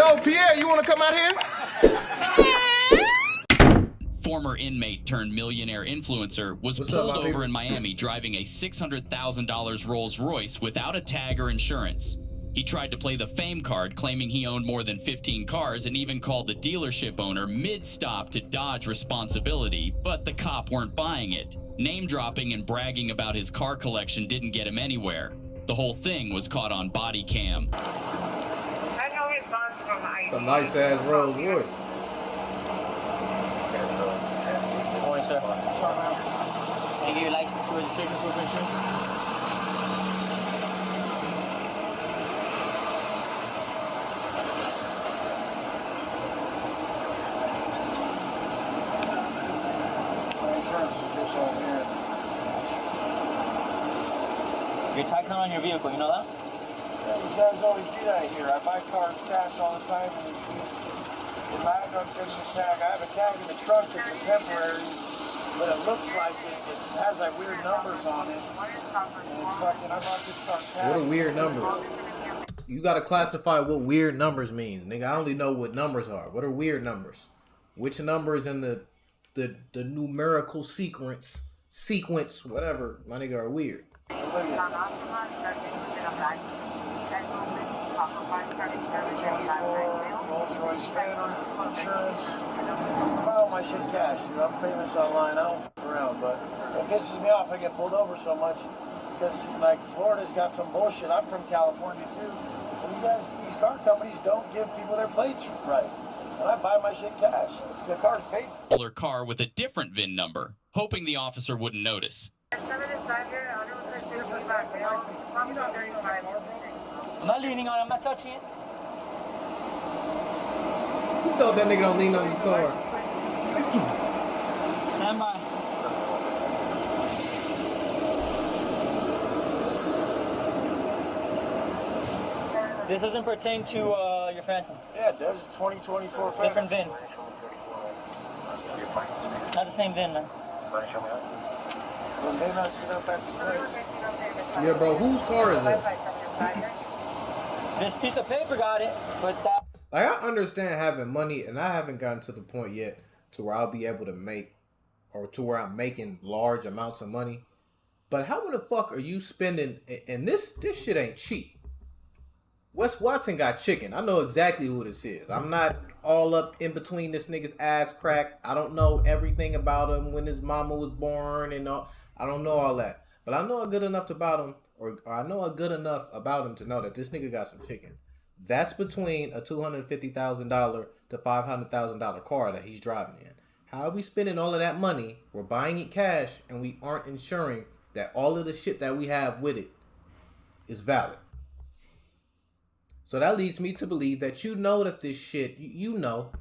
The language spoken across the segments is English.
Yo, Pierre, you want to come out here? Former inmate turned millionaire influencer was pulled over in Miami driving a $600,000 Rolls-Royce without a tag or insurance. He tried to play the fame card, claiming he owned more than 15 cars, and even called the dealership owner mid-stop to dodge responsibility, but the cop weren't buying it. Name-dropping and bragging about his car collection didn't get him anywhere. The whole thing was caught on Bodycam. It's a nice-ass Rolls-Royce. Morning, sir. Can I get your license and registration proof of insurance? My insurance is just on here. Your tag's not on your vehicle, you know that? Yeah, these guys always do that here. I buy cars cash all the time, and in my gun sends a tag. I have a tag in the trunk that's a temporary, but it looks like it has like weird numbers on it. And it's fucking, I bought this car cash. What are weird numbers? You gotta classify what weird numbers mean, nigga. I only know what numbers are. What are weird numbers? Which number is in the numerical sequence, whatever, my nigga, are weird. Rolls-Royce Phantom, insurance. I buy all my shit cash. I'm famous online. I don't fuck around, but it pisses me off. I get pulled over so much because, like, Florida's got some bullshit. I'm from California too. And you guys, these car companies don't give people their plates right. And I buy my shit cash. The car's paid for. Her car with a different VIN number, hoping the officer wouldn't notice. I'm not leaning on it, I'm not touching it. You thought that nigga don't lean on his car. Stand by. This doesn't pertain to your Phantom. Yeah, there's a 2024 Phantom. Different VIN. Not the same VIN, man. When they mess it up at the place. Yeah, bro, whose car is this? This piece of paper got it, but that... Like, I understand having money, and I haven't gotten to the point yet to where I'll be able to make, or to where I'm making large amounts of money. But how in the fuck are you spending, and this shit ain't cheap. Wes Watson got chicken. I know exactly who this is. I'm not all up in between this nigga's ass crack. I don't know everything about him, when his mama was born and all. I don't know all that. But I know good enough about him, or I know good enough about him to know that this nigga got some chicken. That's between a $250,000 to $500,000 car that he's driving in. How are we spending all of that money? We're buying it cash, and we aren't ensuring that all of the shit that we have with it is valid. So that leads me to believe that you know that this shit, you know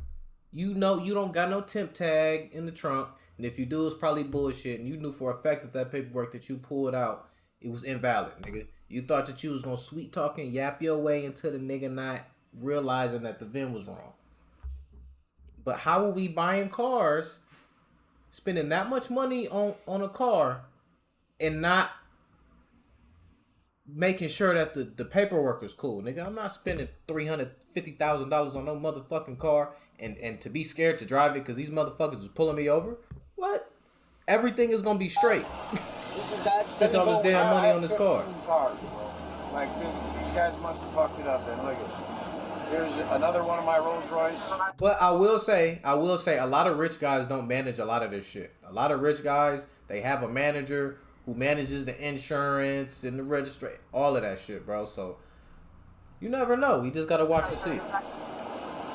you don't got no temp tag in the trunk, and if you do, it's probably bullshit, and you knew for a fact that that paperwork that you pulled out, it was invalid, nigga. You thought that you was gonna sweet talk and yap your way into the nigga not realizing that the VIN was wrong. But how are we buying cars, spending that much money on a car, and not making sure that the paperwork is cool, nigga? I'm not spending $350,000 on no motherfucking car and to be scared to drive it because these motherfuckers is pulling me over. What? Everything is gonna be straight. Spent all this damn money on this car. Cars, like this, these guys must have fucked it up. Then look at it. Here's another one of my Rolls-Royce. But I will say, a lot of rich guys don't manage a lot of this shit. A lot of rich guys, they have a manager who manages the insurance and the registry, all of that shit, bro. So you never know. You just gotta watch and see.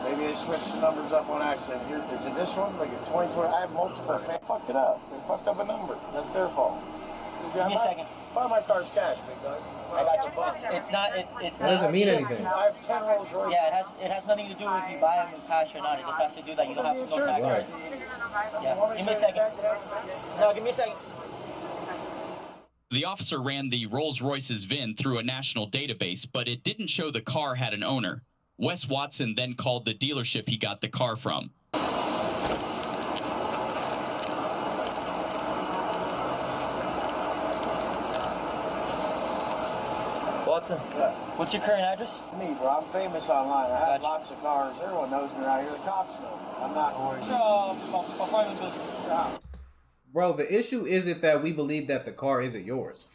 Maybe they switched the numbers up on accident. Here, is it this one? Like a 2020? I have multiple. They fucked it up. They fucked up a number. That's their fault. Give me a second. Buy my car's cash, big dog. I got you. It's not. It doesn't mean anything. I have 10 Rolls Royce. Yeah, it has nothing to do with if you buy them in cash or not. It just has to do that. You don't have to go tax. Right. Yeah. Give me a second. No, give me a second. The officer ran the Rolls-Royce's VIN through a national database, but it didn't show the car had an owner. Wes Watson then called the dealership he got the car from. Watson. Yeah. What's your current address? Me, bro. I'm famous online. I have Gotcha. lots of cars. Everyone knows me around here. The cops know. I'm not. Bro, the issue isn't that we believe that the car isn't yours.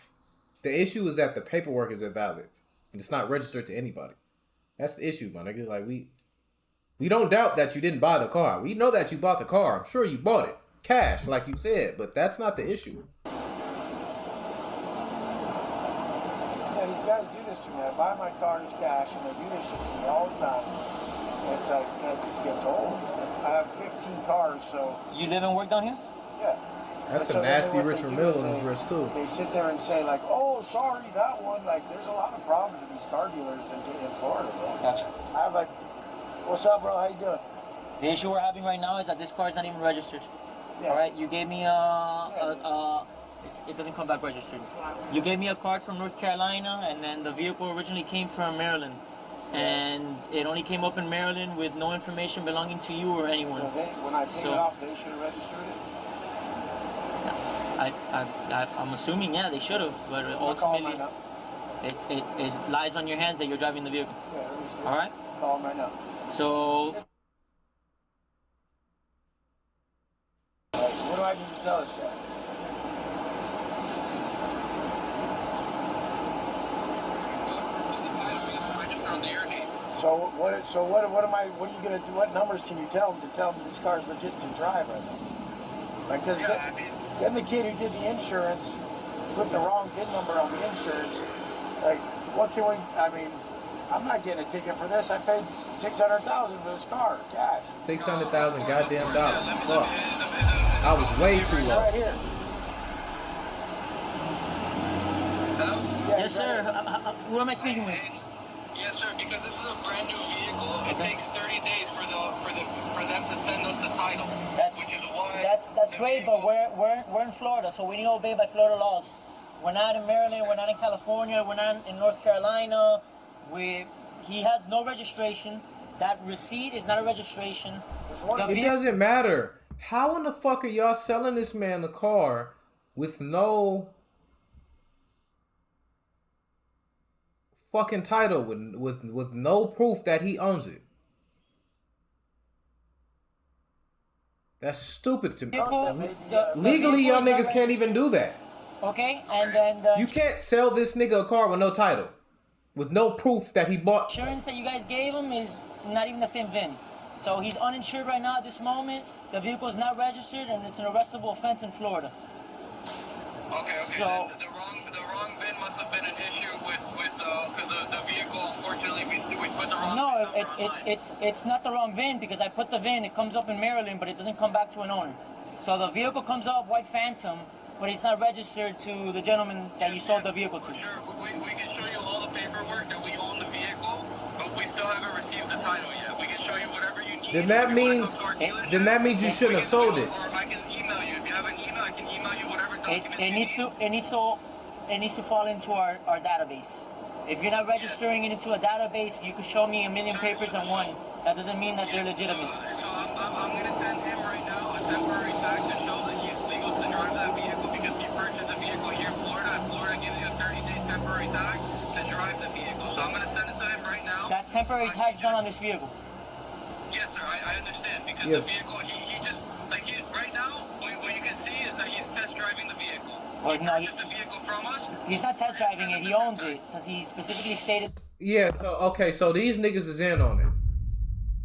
The issue is that the paperwork is invalid and it's not registered to anybody. That's the issue, my nigga. Like we don't doubt that you didn't buy the car. We know that you bought the car. I'm sure you bought it cash, like you said, but that's not the issue. Yeah, these guys do this to me. I buy my cars cash, and they do this shit to me all the time. And it's like, it just gets old. I have 15 cars, so... You live and work down here? Yeah. That's So a then nasty what they Richard do Mill is on his wrist, too. They sit there and say, like, oh, sorry, that one. Like, there's a lot of problems with these car dealers in Florida, bro. Gotcha. I have, like, what's up, bro? How you doing? The issue we're having right now is that this car is not even registered. Yeah. All right, you gave me it doesn't come back registered. You gave me a card from North Carolina, and then the vehicle originally came from Maryland. And it only came up in Maryland with no information belonging to you or anyone. So when I paid it off, they should have registered it? I'm assuming, yeah, they should have, but ultimately, it lies on your hands that you're driving the vehicle. Yeah, all right? Call them right now. So, what do I need to tell this guy? So what are you gonna do? What numbers can you tell them to tell them this car's legit to drive right now? Like, cause then the kid who did the insurance put the wrong VIN number on the insurance. Like, what can we? I mean, I'm not getting a ticket for this. I paid $600,000 for this car, cash. $600,000 goddamn dollars. Fuck. I was way too low. Right here. Hello? Yeah, yes, sir. Who am I speaking with? Yes, sir. Because this is a brand new vehicle, it takes 30 days for them to send us the title. Which is why That's great, but we're in Florida, so we need to obey by Florida laws. We're not in Maryland. We're not in California. We're not in North Carolina. He has no registration. That receipt is not a registration. It doesn't matter. How in the fuck are y'all selling this man a car with no fucking title, with no proof that he owns it? That's stupid to me. Legally, y'all niggas can't even do that. Okay, and then You can't sell this nigga a car with no title, with no proof that he bought. insurance that you guys gave him is not even the same VIN. So he's uninsured right now at this moment. The vehicle is not registered, and it's an arrestable offense in Florida. Okay. So, the wrong VIN must have been an issue because the vehicle, unfortunately, we put the wrong no, VIN number online. it's not the wrong VIN because I put the VIN. It comes up in Maryland, but it doesn't come back to an owner. So the vehicle comes up white Phantom, but it's not registered to the gentleman that you sold the vehicle to. Sure, we can show you all the paperwork that we own the vehicle, but we still haven't received the title yet. We can show you whatever you need. Then that means you shouldn't have sold it. Or I can email you. If you have an email, I can email you whatever documents It needs to fall into our database. If you're not registering it into a database, you can show me a million papers in one. That doesn't mean that they're legitimate. So I'm going to send him right now a temporary tag to show that he's legal to drive that vehicle because he purchased a vehicle here in Florida, and Florida gives you a 30-day temporary tag to drive the vehicle. So I'm going to send it to him right now. That temporary tag's not on this vehicle. Yes, sir, I understand because the vehicle, he just, like, right now, what you can see is that he's test driving the vehicle. Or He no, purchased the vehicle from us. he's not test driving it. He owns it because he specifically stated. Yeah, so these niggas is in on it.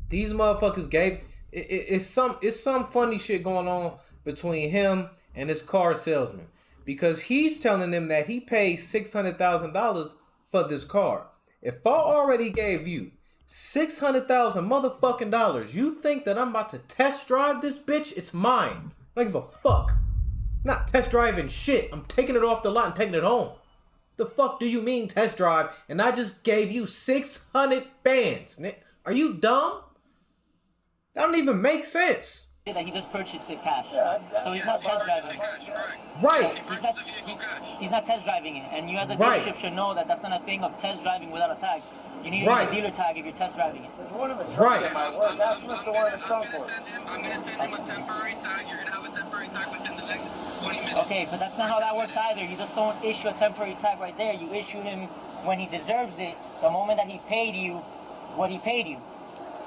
These motherfuckers gave it's some funny shit going on between him and his car salesman, because he's telling them that he paid $600,000 for this car. If I already gave you $600,000 motherfucking dollars, you think that I'm about to test drive this bitch? It's mine. I don't give a fuck. Not test driving shit. I'm taking it off the lot and taking it home. The fuck do you mean test drive? And I just gave you 600 bands. Are you dumb? That don't even make sense. That he just purchased it cash. Yeah, So he's not test driving. Right. He's not test driving it. And you as a Right. dealership should know that that's not a thing of test driving without a tag. You need to Right. use a dealer tag if you're test driving it. There's one in the trunk Right. at my work. Ask him if the one in the trunk works. I'm going to send him a temporary tag. You're going to have a temporary tag within the next 20 minutes. Okay, but that's not how that works either. You just don't issue a temporary tag right there. You issue him when he deserves it, the moment that he paid you what he paid you.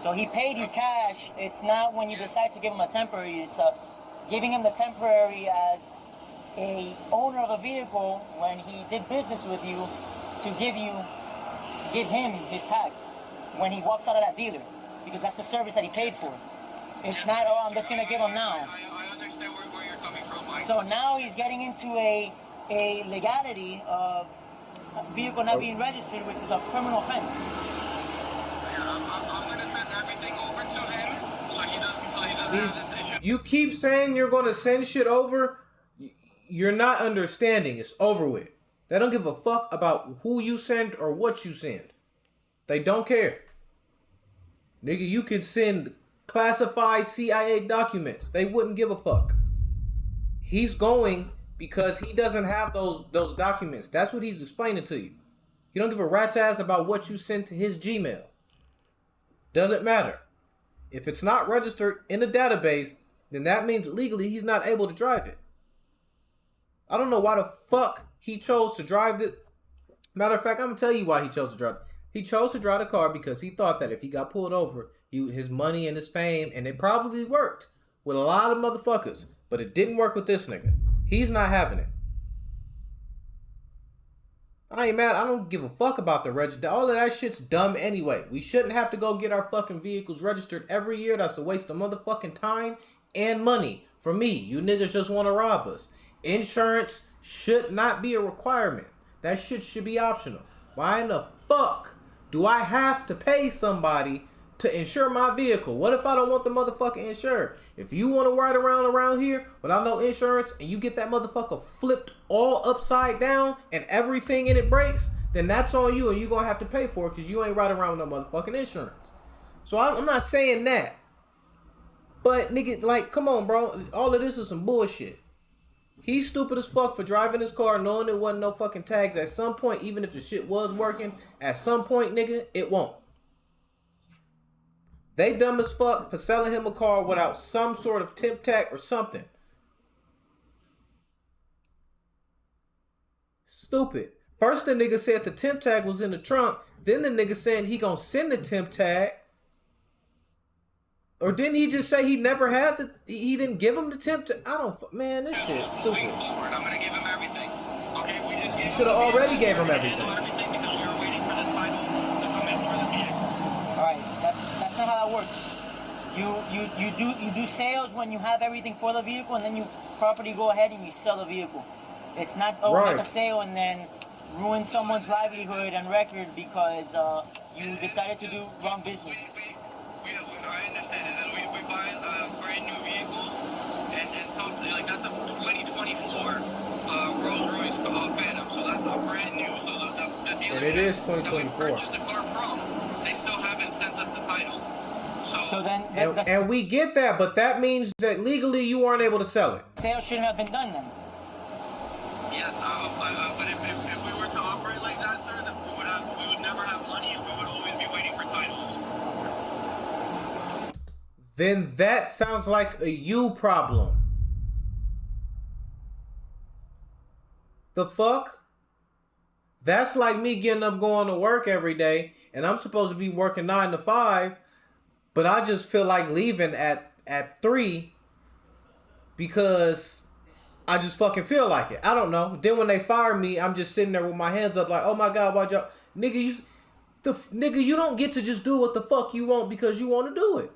So he paid you cash. It's not when you decide to give him a temporary. It's giving him the temporary as a owner of a vehicle when he did business with you to give him his tag when he walks out of that dealer, because that's the service that he paid for. It's not, oh, I'm just gonna give him now. I understand where you're coming from. So now he's getting into a legality of a vehicle not being registered, which is a criminal offense. I'm gonna send everything over to him so he doesn't have this issue. You keep saying you're gonna send shit over. You're not understanding. It's over with. They don't give a fuck about who you send or what you send. They don't care. Nigga, you can send classified CIA documents. They wouldn't give a fuck. He's going because he doesn't have those documents. That's what he's explaining to you. He don't give a rat's ass about what you sent to his Gmail. Doesn't matter. If it's not registered in a database, then that means legally he's not able to drive it. I don't know why the fuck he chose to drive it. Matter of fact, I'm gonna tell you why he chose to drive it. He chose to drive the car because he thought that if he got pulled over, his money and his fame, and it probably worked with a lot of motherfuckers, but it didn't work with this nigga. He's not having it. I ain't mad. I don't give a fuck about the register. All of that shit's dumb anyway. We shouldn't have to go get our fucking vehicles registered every year. That's a waste of motherfucking time and money for me. You niggas just want to rob us. Insurance should not be a requirement. That shit should be optional. Why in the fuck do I have to pay somebody to insure my vehicle? What if I don't want the motherfucker insured? If you want to ride around here without no insurance and you get that motherfucker flipped all upside down and everything in it breaks, then that's on you and you're going to have to pay for it because you ain't riding around with no motherfucking insurance. So I'm not saying that. But nigga, like, come on, bro. All of this is some bullshit. He's stupid as fuck for driving his car knowing there wasn't no fucking tags. At some point, even if the shit was working, at some point, nigga, it won't. They dumb as fuck for selling him a car without some sort of temp tag or something. Stupid. First the nigga said the temp tag was in the trunk. Then the nigga saying he gonna send the temp tag. Or didn't he just say he never had he didn't give him the temp tag? Man, this shit stupid. Moving forward, I'm gonna give him everything. Okay, we just gave Should have already gave him everything. Everything because we were waiting for the title to come in for the vehicle. Alright, that's not how that works. You do sales when you have everything for the vehicle, and then you properly go ahead and you sell the vehicle. It's not make a sale and then ruin someone's livelihood and record because you decided to do wrong business. I understand. Is that we buy brand new vehicles and something like that's a 2024 Rolls-Royce Phantom, so that's a brand new. So the dealership And it is that we 2024. purchased the car from, they still haven't sent us the title. So then, And we get that, but that means that legally you aren't able to sell it. sale shouldn't have been done then. Yes, but if we were to operate like that, sir, then we would never have money and we would always be waiting for titles. Then that sounds like a you problem. The fuck? That's like me getting up going to work every day and I'm supposed to be working 9 to 5, but I just feel like leaving at 3 because I just fucking feel like it. I don't know. Then when they fire me, I'm just sitting there with my hands up like, oh my God, why'd y'all... Nigga, you don't get to just do what the fuck you want because you want to do it.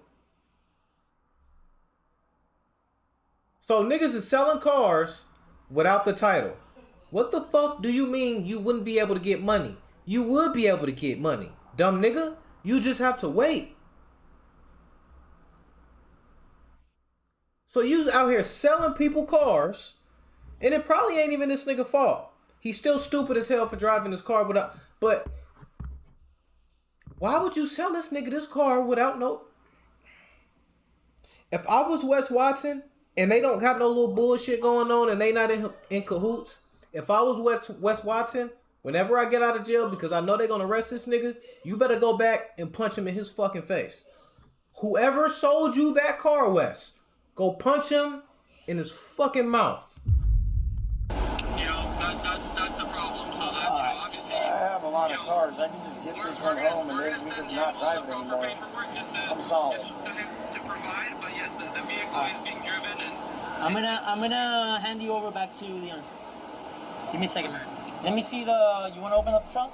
So niggas is selling cars without the title. What the fuck do you mean you wouldn't be able to get money? You would be able to get money. Dumb nigga. You just have to wait. So you out here selling people cars, and it probably ain't even this nigga fault. He's still stupid as hell for driving his car without... But why would you sell this nigga this car without no... If I was Wes Watson... and they don't got no little bullshit going on and they not in cahoots. If I was Wes Watson, whenever I get out of jail, because I know they're going to arrest this nigga, you better go back and punch him in his fucking face. Whoever sold you that car, Wes, go punch him in his fucking mouth. You know, that's the problem. So that, you know, obviously... I have a lot of cars. I can just get this one home and then we can not drive it anymore. I'm solid. To provide, but yes, the vehicle is being driven and... I'm gonna hand you over back to Leon. Give me a second. Let me see the. You wanna open up the trunk?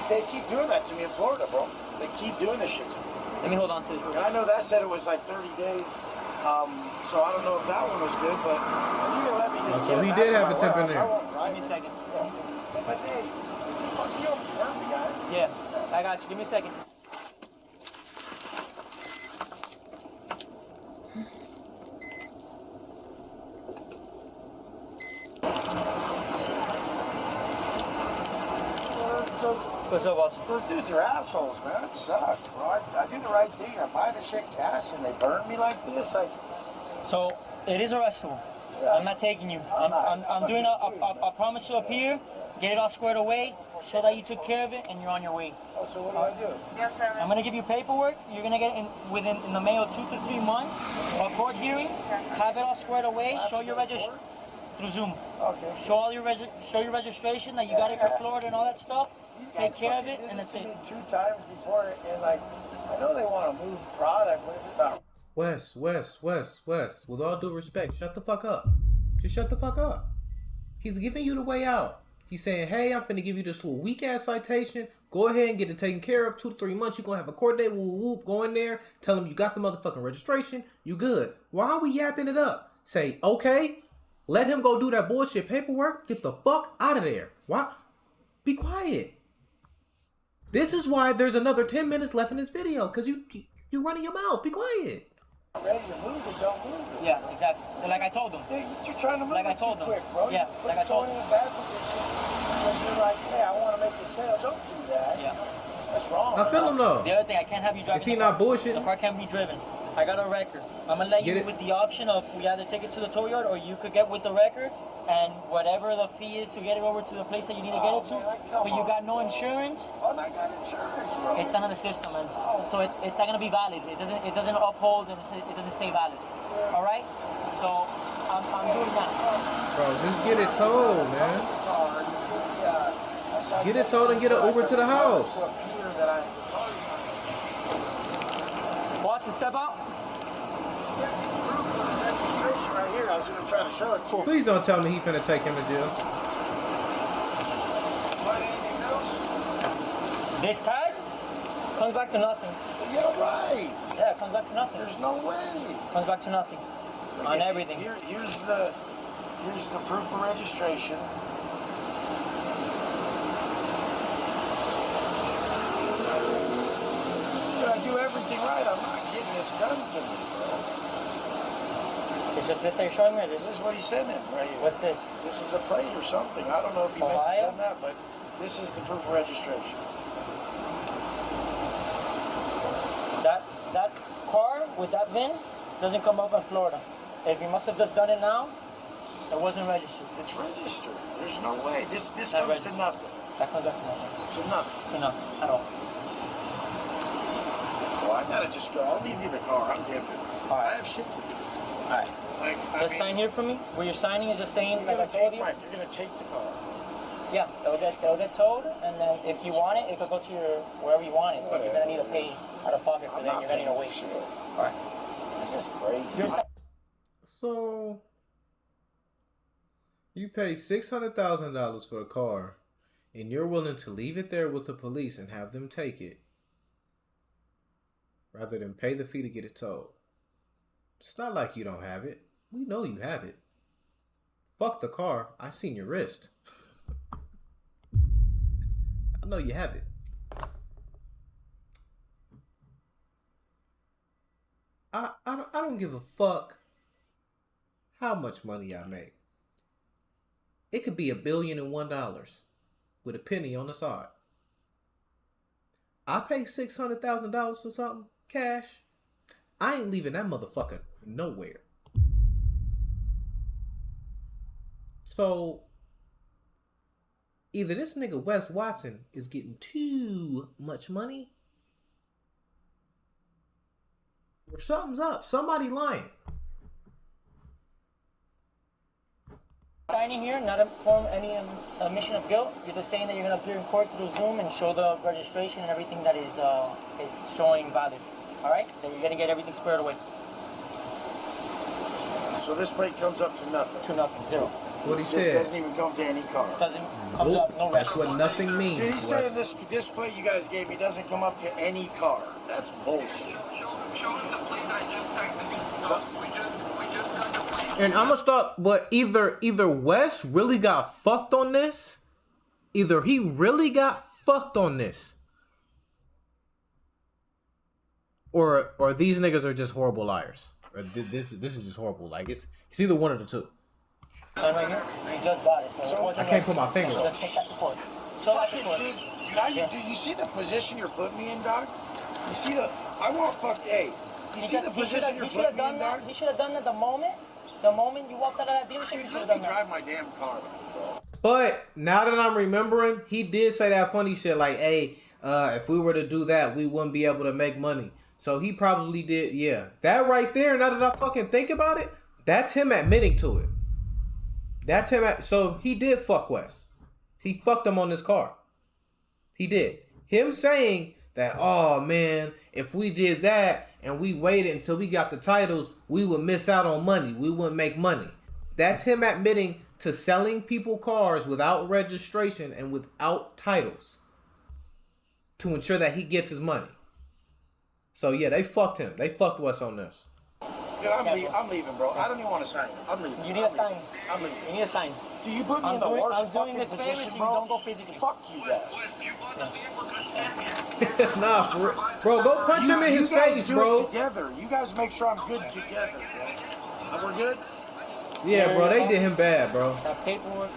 They keep doing that to me in Florida, bro. They keep doing this shit to me. Let me hold on to this. And I know that said it was like 30 days. So I don't know if that one was good, but you can let me just. So he did have a tip in there. I won't drive. Give me a second. Yes. But hey, fuck you, hurt me, guy. Yeah, I got you. Give me a second. What's up, boss? Those dudes are assholes, man. It sucks, bro. I do the right thing. I buy the shit cash and they burn me like this. So it is arrestable. Yeah. I'm not taking you. I'm doing a promise to appear, get it all squared away, show that you took care of it, and you're on your way. Oh, so what do I do? I'm gonna give you paperwork. You're gonna get in the mail 2 to 3 months. A court hearing. Have it all squared away. Show your registration through Zoom. Okay. Show your registration that you got it for Florida and all that stuff. Take care of it, and that's it. 2 times before, and like, I know they want to move product, but if it's not. Wes, with all due respect, shut the fuck up. Just shut the fuck up. He's giving you the way out. He's saying, hey, I'm finna give you this little weak ass citation. Go ahead and get it taken care of. 2 to 3 months, you're gonna have a court date. Whoop, whoop. Go in there. Tell him you got the motherfucking registration. You good. Why are we yapping it up? Say, okay, let him go do that bullshit paperwork. Get the fuck out of there. Why? Be quiet. This is why there's another 10 minutes left in this video, because you running your mouth. Be quiet. Ready to move it, don't move it. Yeah, exactly. Like I told them. Dude, you're trying to move Like I it told too them. quick, bro. Yeah, you like I told them. in a bad position because you're like, hey, I want to make a sale. Don't do that. Yeah. That's wrong. I feel him though. The other thing, I can't have you driving. If he the car. not bullshitting. The car can't be driven. I got a record. I'm gonna let you with the option of we either take it to the tow yard or you could get with the record and whatever the fee is to get it over to the place that you need to get it to. But you got no insurance. Oh, I got insurance, bro. It's not in the system, man. So it's not gonna be valid. It doesn't uphold and it doesn't stay valid. All right. So I'm doing that. Bro, just get it towed, man. Get it towed and get an Uber to the house. Watson, step out. Registration right here. I was gonna try to show it to you. Please don't tell me he finna take him to jail. Find anything else? This tag comes back to nothing. Yeah, right. Yeah, it comes back to nothing. There's no way. Comes back to nothing. On everything. Here's the proof of registration. I do everything right. I'm not getting this done to me, bro. It's just this that you're showing me, or this? This is what he sent in right here. What's this? This is a plate or something. I don't know if he meant to Ohio? send that, but this is the proof of registration. That car with that VIN doesn't come up in Florida. If you must have just done it now, it wasn't registered. It's registered. There's no way. This Not comes to registered. nothing. That comes back to nothing. To nothing. To nothing at all. Well, I gotta just go. I'll leave you the car. I'm dipping. All right. I have shit to do. All right. Just sign here for me. Where you're signing is just saying, like I told you. You're gonna take the car. Yeah, it'll get towed, and then if you want it, it could go to your wherever you want it. But you're gonna need to pay out of pocket for that. You're gonna need to wait. Shit. All right. This is crazy. So you pay $600,000 for a car, and you're willing to leave it there with the police and have them take it, rather than pay the fee to get it towed. It's not like you don't have it. We know you have it. Fuck the car. I seen your wrist. I know you have it. I don't give a fuck how much money I make. It could be $1,000,001 with a penny on the side. I pay $600,000 for something, cash. I ain't leaving that motherfucker nowhere. So either this nigga Wes Watson is getting too much money, or something's up. Somebody lying. Signing here, not form any admission of guilt. You're just saying that you're going to appear in court through Zoom and show the registration and everything that is showing valid. All right? Then you're going to get everything squared away. So this plate comes up to nothing. To nothing, zero. That's what he This said. doesn't even come to any car. Doesn't comes up, no That's record. what nothing means. Dude, he's saying Wes. this plate you guys gave me doesn't come up to any car. That's bullshit. Show him the plate that I just texted you. We just got the plate. And I'm gonna start, but either Wes really got fucked on this, either he really got fucked on this, or these niggas are just horrible liars. Or this is just horrible. Like it's either one of the two. Sign right here. You just got it. So it wasn't I can't like- put my finger So on let's take that to court. Show that to court. Dude, now do you see the position you're putting me in, dog? You see the, I want hey, you see the position you're putting me in, dog? He should have done that the moment you walked out of that dealership, you should have Let done me that. drive my damn car, bro. But now that I'm remembering, he did say that funny shit like, hey, if we were to do that, we wouldn't be able to make money. So he probably did, yeah. That right there, now that I fucking think about it, that's him admitting to it. That's him. So he did fuck Wes. He fucked him on this car. He did. Him saying that, oh man, if we did that and we waited until we got the titles, we would miss out on money. We wouldn't make money. That's him admitting to selling people cars without registration and without titles to ensure that he gets his money. So yeah, they fucked him. They fucked Wes on this. Dude, I'm leaving, bro. I don't even want to sign it. I'm leaving. You need a sign. I'm leaving. You need a sign. Do you put me I'm in the doing- worst I'm doing fucking this favor position, so you bro? don't go physically. Fuck you guys. You bought the vehicle to the champion. Nah, for real. Bro, go punch him in his you guys face, do bro. it together. You guys make sure I'm good together, bro. And we're good? Yeah, bro, they did him bad, bro. That paperwork,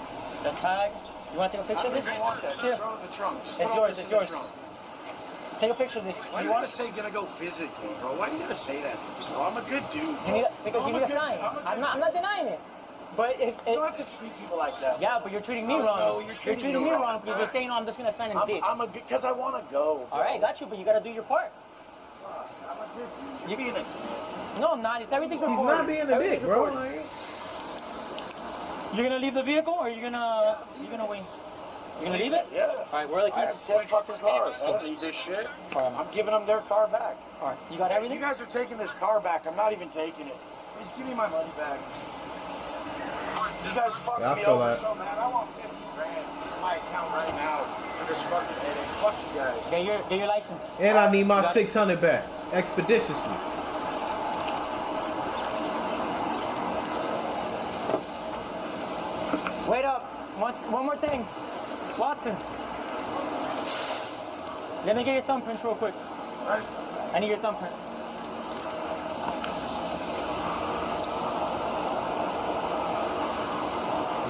the tag. You want to take a I picture don't of this? even want that. Here. Just throw it in the trunk. Just It's put all yours, this it's in the yours. trunk. Take a picture of this. Why do you want to say gonna go physically, bro? Why do you gotta say that to me, bro? I'm a good dude, bro. You need because I'm you need a good- sign. I'm I'm not denying it. But if You don't have to treat people like that. yeah, but you're treating me No, wrong. no, you're treating me wrong because you're saying, "No, I'm just gonna sign and date." I'm a good, because I want to go. All right, got you, but you gotta do your part. I'm a good dude. You're being a dick. No, I'm not. It's everything's He's recorded. not being a dick, Everything's bro. recorded. You're gonna leave the vehicle, or you're gonna wait? You're gonna leave it? Yeah. All right, where are the I keys? have 10 fucking cars. I don't need this shit. I'm giving them their car back. All right, you got everything. You guys are taking this car back. I'm not even taking it. Please give me my money back. You guys fucked Yeah, I me feel over that. so bad. I want 50 grand in my account right now for this fucking headache. Fuck you guys. Get your license. And I need my You got it? 600 back expeditiously. Wait up. One more thing. Watson. Let me get your thumbprints real quick. Right? I need your thumbprint.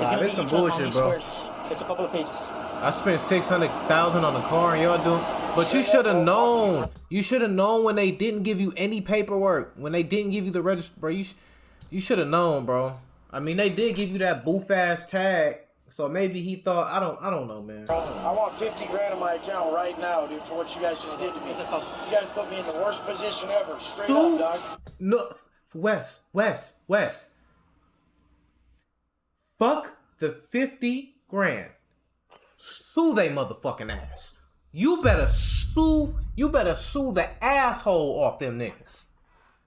Nah, this some bullshit, bro. It's a couple of pages. I spent $600,000 on the car and y'all doing, but you should have known. You should have known when they didn't give you any paperwork, when they didn't give you the register, bro. You should have known, bro. I mean, they did give you that boof ass tag, so maybe he thought I don't know, man. I want 50 grand in my account right now, dude, for what you guys just did to me. It's a couple. You guys put me in the worst position ever. Straight Sue? up, dog. No, Wes. Fuck the 50 grand. Sue they motherfucking ass. You better sue the asshole off them niggas.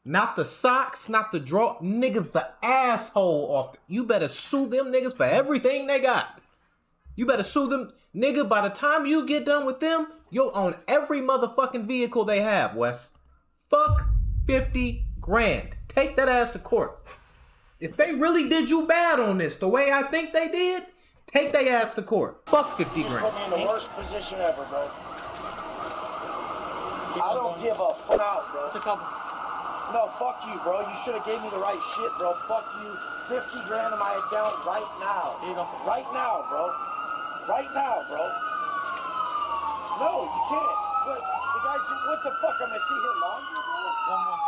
Not the socks, not the draw, niggas, the asshole off. You better sue them niggas for everything they got. You better sue them, nigga. By the time you get done with them, you'll own every motherfucking vehicle they have, Wes. Fuck 50 grand. Take that ass to court. If they really did you bad on this, the way I think they did, take their ass to court. Fuck 50 You just grand. put me in the worst position ever, bro. I don't give a fuck out, bro. It's a couple. No, fuck you, bro. You should have gave me the right shit, bro. Fuck you. 50 grand in my account right now. Here you go. Right now, bro. Right now, bro. No, you can't. But the guy said, what the fuck? I'm gonna sit here longer, bro? One more.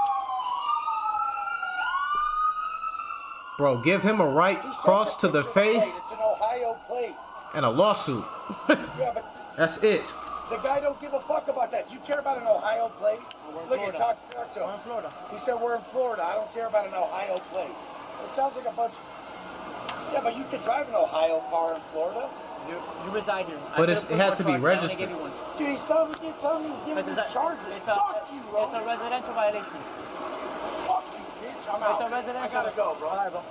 Bro, give him a right He said cross to the it's a plate. face It's an Ohio plate. and a lawsuit. Yeah, but That's it. the guy don't give a fuck about that. Do you care about an Ohio plate? We're in Look at Florida. talk to We're him. in Florida. He said we're in Florida. I don't care about an Ohio plate. It sounds like a bunch. Yeah, but you can drive an Ohio car in Florida. You reside here. But it has to be registered. Dude, he's telling me he's giving me charges. Fuck you, bro. It's a residential violation. Fuck you, bitch. I'm out. It's a residential. I gotta go, bro. All right, bro.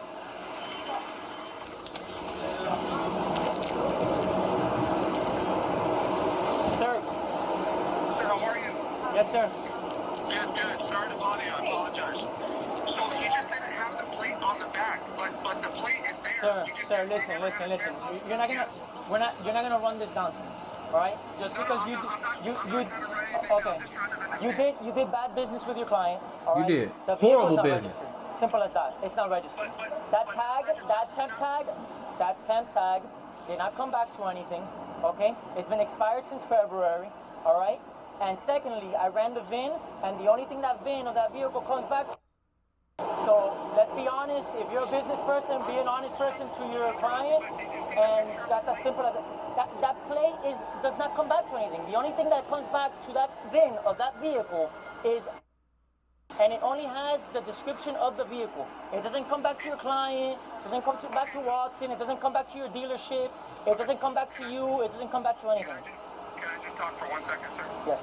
Sir. Sir, how are you? Yes, sir. Good. Sorry to bother you. I apologize. So you just didn't have the plate on the back, but the plate is there. Sir, listen. You're not gonna run this down, sir. All right? Just because you did bad business with your client. All right? You did. The vehicle's Horrible not business. registered. Simple as that. It's not registered. That temp tag did not come back to anything. Okay? It's been expired since February. All right? And secondly, I ran the VIN, and the only thing that VIN of that vehicle comes back to. So let's be honest. If you're a business person, be an honest person to your client, and that's as simple as it. That plate does not come back to anything. The only thing that comes back to that VIN of that vehicle is, and it only has the description of the vehicle. It doesn't come back to your client. It doesn't come back to Watson. It doesn't come back to your dealership. It doesn't come back to you. It doesn't come back to anything. Can I just talk for 1 second, sir? Yes.